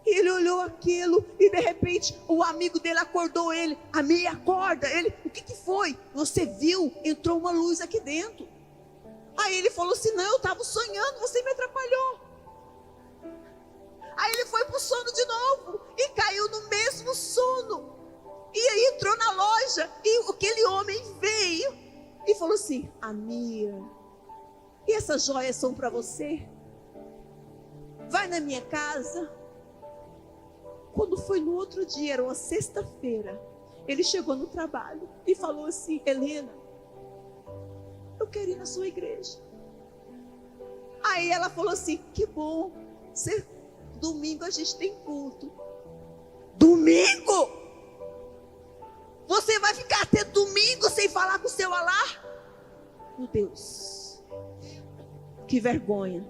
E ele olhou aquilo e de repente o amigo dele acordou ele. Amir, acorda. Ele: o que foi? Você viu? Entrou uma luz aqui dentro. Aí ele falou assim: não, eu estava sonhando, você me atrapalhou. loja e aquele homem veio e falou assim: Amir, e essas joias são para você? Vai na minha casa. Quando foi no outro dia, era uma sexta-feira, ele chegou no trabalho e falou assim: Helena, eu quero ir na sua igreja. Aí ela falou assim: que bom, domingo a gente tem culto. Domingo? Você vai ficar até domingo sem falar com o seu Alá? Meu Deus, que vergonha.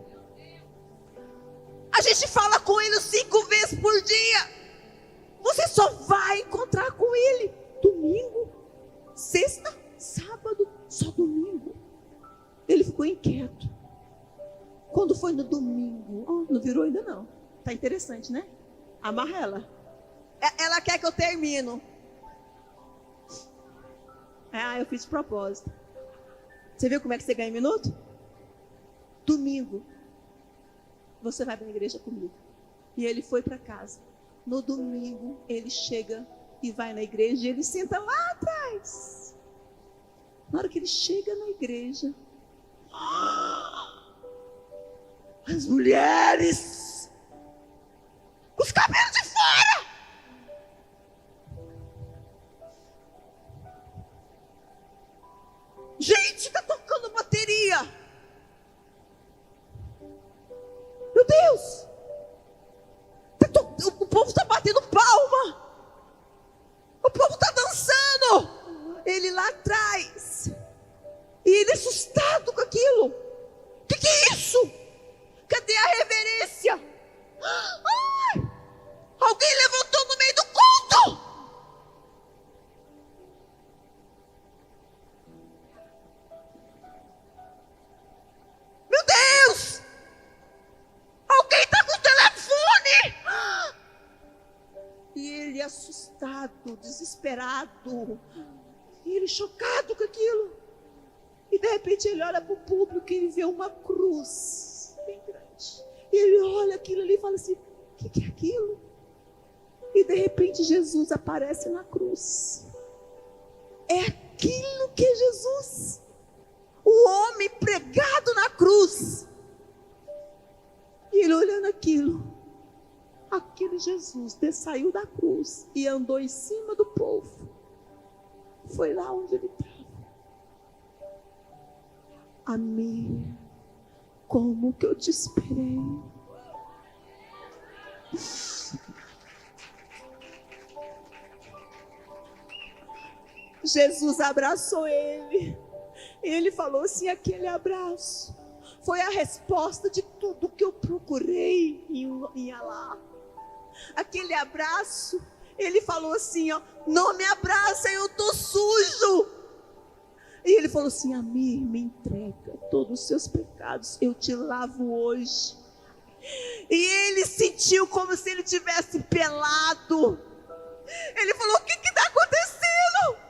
A gente fala com ele 5 vezes por dia. Você só vai encontrar com ele domingo, sexta, sábado, só domingo. Ele ficou inquieto. Quando foi no domingo, não virou ainda não. Tá interessante, né? Amarra ela. Ela quer que eu termino. Eu fiz de propósito. Você viu como é que você ganha minuto? Domingo, você vai para a igreja comigo. E ele foi para casa. No domingo, ele chega e vai na igreja e ele senta lá atrás. Na hora que ele chega na igreja, as mulheres com os cabelos de fora. Gente, tá tocando bateria. Meu Deus. O povo está batendo palma. O povo está dançando. Ele lá atrás. E ele assustado com aquilo. O que é isso? Cadê a reverência? Ai, alguém levantou no meio do culto. Meu Deus. Alguém está com o telefone. E ele assustado, desesperado. E ele chocado com aquilo. E de repente ele olha para o público e ele vê uma cruz bem grande. E ele olha aquilo ali e fala assim: o que é aquilo? E de repente Jesus aparece na cruz. É aquilo que é Jesus. O homem pregado na cruz. E ele olhando aquilo. Aquele Jesus saiu da cruz e andou em cima do povo. Foi lá onde ele estava. Amir, como que eu te esperei. Jesus abraçou ele. E ele falou assim: aquele abraço foi a resposta de tudo que eu procurei em Alá. Aquele abraço, ele falou assim: não me abraça, eu estou sujo. E ele falou assim: Amir, me entrega todos os seus pecados, eu te lavo hoje. E ele sentiu como se ele tivesse pelado. Ele falou: o que está acontecendo?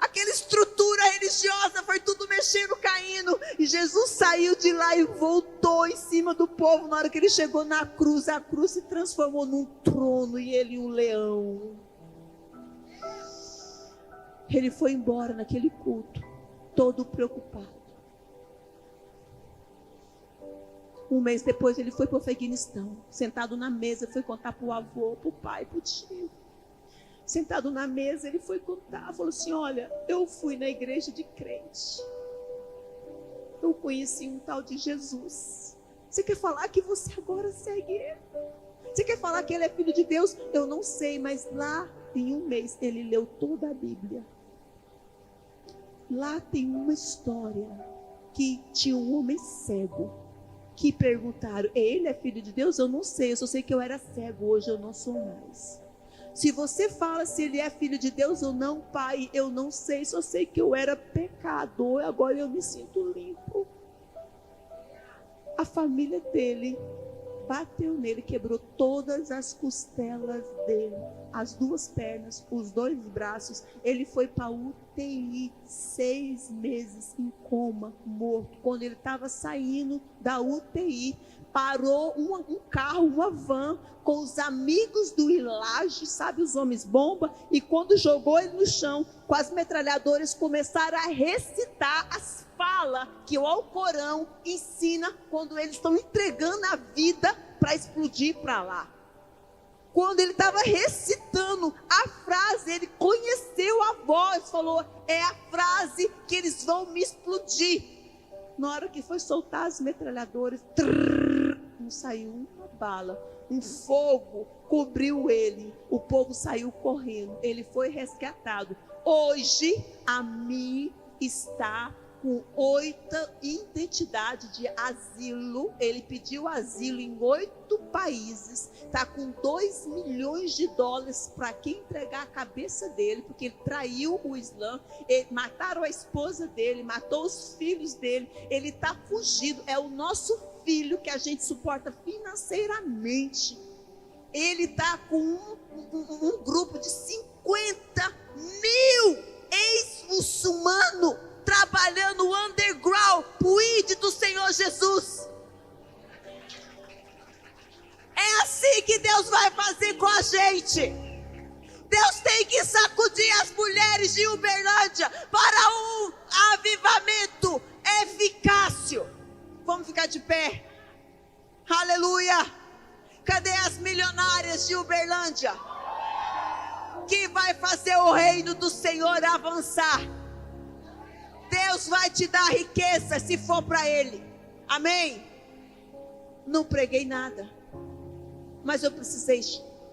Aquela estrutura religiosa foi tudo mexendo, caindo. E Jesus saiu de lá e voltou em cima do povo. Na hora que ele chegou na cruz, a cruz se transformou num trono e ele um leão. Ele foi embora naquele culto, todo preocupado. Um mês depois ele foi para o Afeganistão. Sentado na mesa, foi contar para o avô, para o pai, para o tio. Sentado na mesa, ele foi contar, falou assim: olha, eu fui na igreja de crente. Eu conheci um tal de Jesus. Você quer falar que você agora segue ele? Você quer falar que ele é filho de Deus? Eu não sei, mas lá em um mês ele leu toda a Bíblia. Lá tem uma história que tinha um homem cego que perguntaram: ele é filho de Deus? Eu não sei, eu só sei que eu era cego, hoje eu não sou mais. Se você fala se ele é filho de Deus ou não, pai, eu não sei, só sei que eu era pecador, agora eu me sinto limpo. A família dele bateu nele, quebrou todas as costelas dele, as 2 pernas, os 2 braços. Ele foi para UTI, 6 meses em coma, morto. Quando ele estava saindo da UTI, parou um carro, uma van, com os amigos do Ilage, sabe, os homens bomba, e quando jogou ele no chão, com as metralhadoras, começaram a recitar as falas que o Alcorão ensina quando eles estão entregando a vida para explodir para lá. Quando ele estava recitando a frase, ele conheceu a voz, falou, é a frase que eles vão me explodir. Na hora que foi soltar as metralhadoras, não saiu uma bala, um fogo cobriu ele, o povo saiu correndo, ele foi resgatado. Hoje, a mim está com 8 identidades de asilo. Ele pediu asilo em 8 países. Está com $2 milhões para quem entregar a cabeça dele, porque ele traiu o Islã. Mataram a esposa dele, matou os filhos dele. Ele está fugido. É o nosso filho que a gente suporta financeiramente. Ele está com um grupo de 50 mil ex-muçulmanos trabalhando underground, o ID do Senhor Jesus. É assim que Deus vai fazer com a gente. Deus tem que sacudir as mulheres de Uberlândia para um avivamento eficaz. Vamos ficar de pé. Aleluia. Cadê as milionárias de Uberlândia? Que vai fazer o reino do Senhor avançar. Deus vai te dar riqueza se for para Ele. Amém? Não preguei nada, mas eu precisei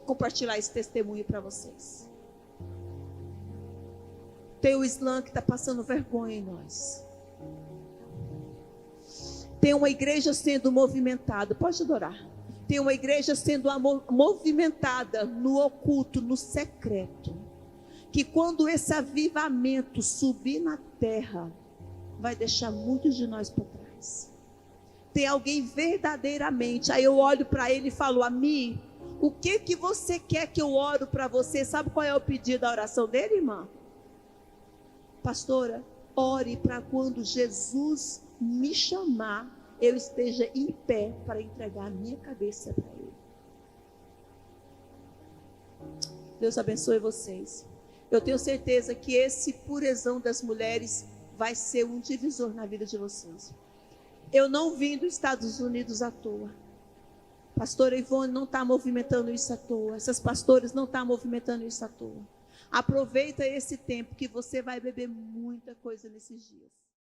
compartilhar esse testemunho para vocês. Tem o Islã que está passando vergonha em nós. Tem uma igreja sendo movimentada. Pode adorar. Tem uma igreja sendo movimentada no oculto, no secreto. Que quando esse avivamento subir na terra, vai deixar muitos de nós para trás. Tem alguém verdadeiramente, aí eu olho para ele e falo, Ami, o que você quer que eu oro para você? Sabe qual é o pedido da oração dele, irmã? Pastora, ore para quando Jesus me chamar, eu esteja em pé para entregar a minha cabeça para Ele. Deus abençoe vocês. Eu tenho certeza que esse purezão das mulheres vai ser um divisor na vida de vocês. Eu não vim dos Estados Unidos à toa. Pastora Ivone não está movimentando isso à toa. Essas pastoras não estão movimentando isso à toa. Aproveita esse tempo que você vai beber muita coisa nesses dias.